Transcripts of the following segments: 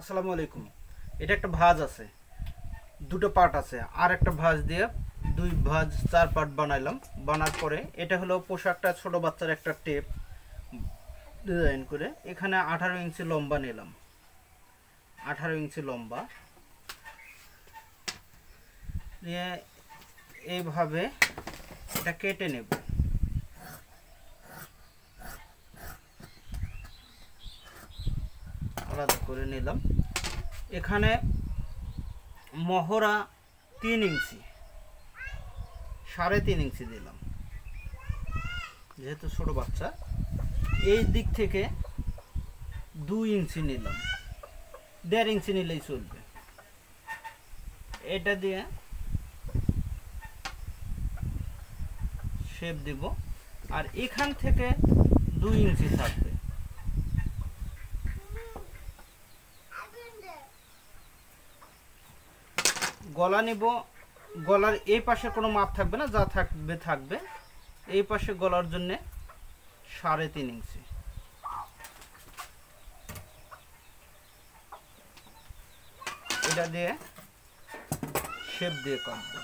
আসসালামু আলাইকুম। এটা একটা ভাঁজ আছে, দুটো পার্ট আছে, আর একটা ভাঁজ দিয়ে দুই ভাঁজ চার পার্ট বানাইলাম। বানার পরে এটা হলো পোশাকটা, ছোট বাচ্চার একটা টেপ ডিজাইন করে এখানে 18 ইঞ্চি লম্বা নিলাম। 18 ইঞ্চি লম্বা নিয়ে এইভাবে এটা কেটে নেব। আলাদা করে নিলাম। এখানে মহড়া 3 ইঞ্চি, 3.5 ইঞ্চি দিলাম, যেহেতু ছোট বাচ্চা। এই দিক থেকে 2 ইঞ্চি নিলাম, 1.5 ইঞ্চি নিলেই চলবে। এটা দিয়ে শেপ দেব, আর এখান থেকে 2 ইঞ্চি থাকবে। গলা নিব, গলার এই পাশে কোনো মাপ থাকবে না, যা থাকবে থাকবে। এই পাশে গলার জন্য 3.5 ইঞ্চি। এটা দিয়ে শেপ দিয়ে কাটবো।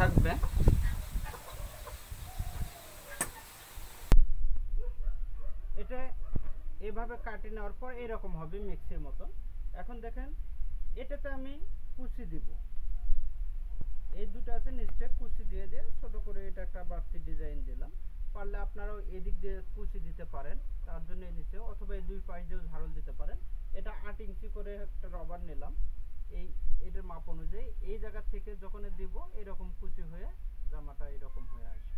থাকবে এটা এভাবে কাটে নেওয়ার পর এরকম হবে মিক্সির মতন। এখন দেখেন এটাতে আমি কুচি দিব, এই দুটো আছে নিচে কুচি দিয়ে দিয়ে ছোট করে এটা একটা বাড়তি ডিজাইন দিলাম। পারলে আপনারাও এদিক দিয়ে কুচি দিতে পারেন, তার জন্য নিচে, অথবা এই দুই পাশ দিয়েও ঝাড়ল দিতে পারেন। এটা 8 ইঞ্চি করে একটা রবার নিলাম, এটার মাপ অনুযায়ী এই জায়গা থেকে যখন দিব এরকম কুচি হয়ে জামাটা এরকম হয়ে আসবে।